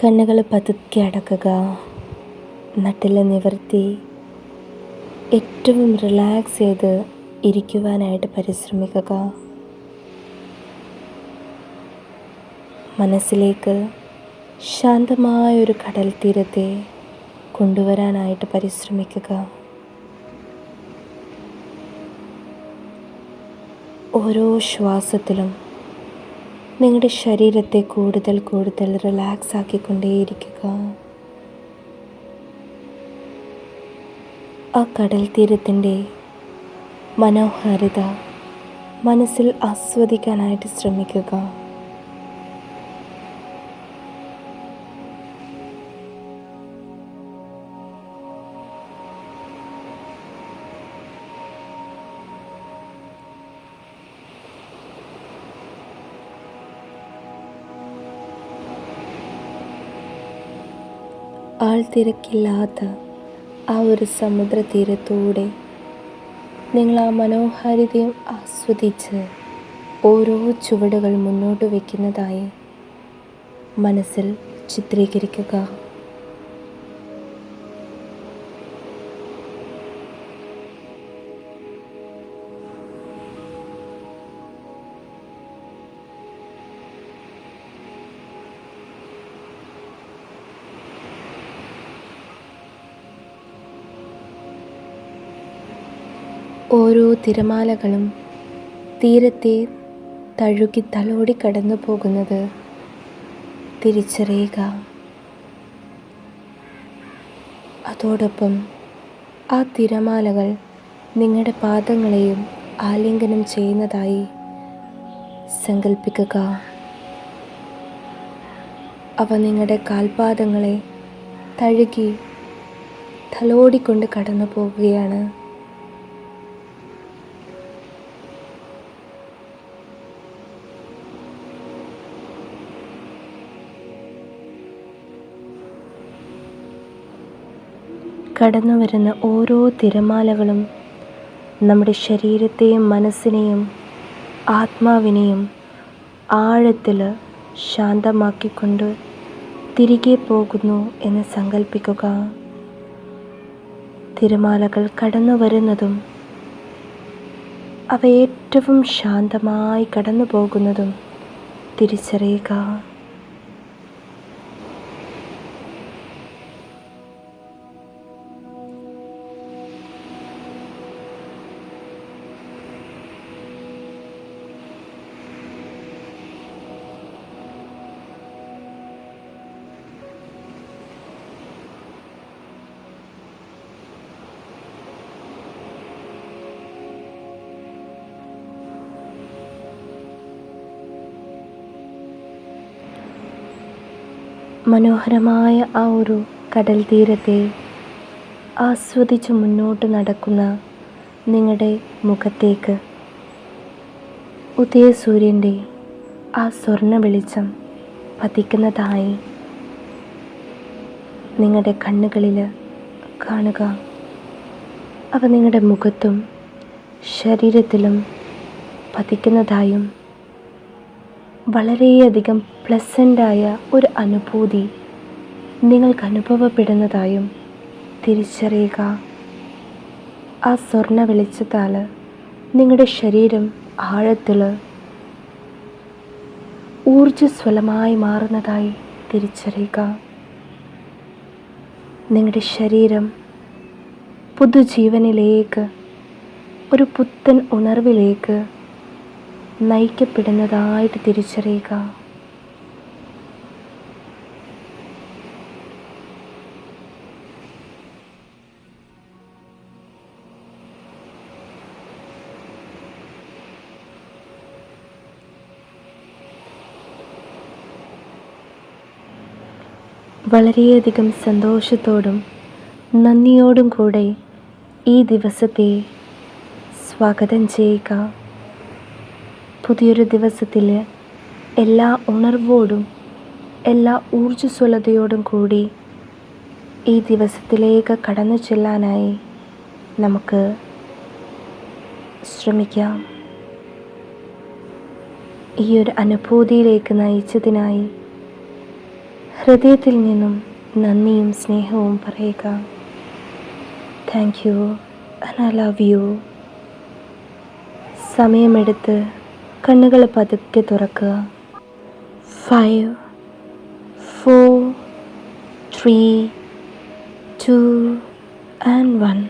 കണ്ണുകൾ പതുക്കെ അടക്കുക. നട്ടിൽ നിവർത്തി ഏറ്റവും റിലാക്സ് ചെയ്ത് ഇരിക്കുവാനായിട്ട് പരിശ്രമിക്കുക. മനസ്സിലേക്ക് ശാന്തമായൊരു കടൽ തീരത്തെ കൊണ്ടുവരാനായിട്ട് പരിശ്രമിക്കുക. ഓരോ ശ്വാസത്തിലും നിങ്ങളുടെ ശരീരത്തെ കൂടുതൽ കൂടുതൽ റിലാക്സ് ആക്കിക്കൊണ്ടേയിരിക്കുക. ആ കടൽ തീരത്തിൻ്റെ മനോഹാരിത മനസ്സിൽ ആസ്വദിക്കാനായിട്ട് ശ്രമിക്കുക. ആൾത്തിരക്കില്ലാത്ത ആ ഒരു സമുദ്രതീരത്തൂടെ നിങ്ങൾ ആ മനോഹാരിതയും ആസ്വദിച്ച് ഓരോ ചുവടുകൾ മുന്നോട്ട് വയ്ക്കുന്നതായി മനസ്സിൽ ചിത്രീകരിക്കുക. ഓരോ തിരമാലകളും തീരത്തെ തഴുകി തലോടി കടന്നു പോകുന്നത് തിരിച്ചറിയുക. അതോടൊപ്പം ആ തിരമാലകൾ നിങ്ങളുടെ പാദങ്ങളെയും ആലിംഗനം ചെയ്യുന്നതായി സങ്കൽപ്പിക്കുക. അവ നിങ്ങളുടെ കാൽപാദങ്ങളെ തഴുകി തലോടിക്കൊണ്ട് കടന്നു പോകുകയാണ്. കടന്നു വരുന്ന ഓരോ തിരമാലകളും നമ്മുടെ ശരീരത്തെയും മനസ്സിനെയും ആത്മാവിനെയും ആഴത്തിൽ ശാന്തമാക്കിക്കൊണ്ട് തിരികെ പോകുന്നു എന്ന് സങ്കൽപ്പിക്കുക. തിരമാലകൾ കടന്നു വരുന്നതും അവ ഏറ്റവും ശാന്തമായി കടന്നു പോകുന്നതും തിരിച്ചറിയുക. മനോഹരമായ ആ ഒരു കടൽ തീരത്തെ ആസ്വദിച്ച് മുന്നോട്ട് നടക്കുന്ന നിങ്ങളുടെ മുഖത്തേക്ക് ഉദയസൂര്യൻ്റെ ആ സ്വർണ്ണ വെളിച്ചം പതിക്കുന്നതായി നിങ്ങളുടെ കണ്ണുകളിൽ കാണുക. അവ നിങ്ങളുടെ മുഖത്തും ശരീരത്തിലും പതിക്കുന്നതായും വളരെയധികം പ്ലസൻ്റായ ഒരു അനുഭൂതി നിങ്ങൾക്ക് അനുഭവപ്പെടുന്നതായും തിരിച്ചറിയുക. ആ സ്വർണ്ണ വെളിച്ചത്താൽ നിങ്ങളുടെ ശരീരം ആഴത്തിൽ ഊർജ്ജസ്വലമായി മാറുന്നതായി തിരിച്ചറിയുക. നിങ്ങളുടെ ശരീരം പുതുജീവനിലേക്ക്, ഒരു പുത്തൻ ഉണർവിലേക്ക് നയിക്കപ്പെടുന്നതായിട്ട് തിരിച്ചറിയുക. വളരെയധികം സന്തോഷത്തോടും നന്ദിയോടും കൂടെ ഈ ദിവസത്തെ സ്വാഗതം ചെയ്യുക. പുതിയൊരു ദിവസത്തിൽ എല്ലാ ഉണർവോടും എല്ലാ ഊർജ്ജസ്വലതയോടും കൂടി ഈ ദിവസത്തിലേക്ക് കടന്നു ചെല്ലാനായി നമുക്ക് ശ്രമിക്കാം. ഈ ഒരു അനുഭൂതിയിലേക്ക് നയിച്ചതിനായി ഹൃദയത്തിൽ നിന്നും നന്ദിയും സ്നേഹവും പറയുക. Thank you and I love you. സമയമെടുത്ത് കണ്ണുകൾ പതുക്കെ തുറക്കുക. 5, 4, 3, 2 and 1.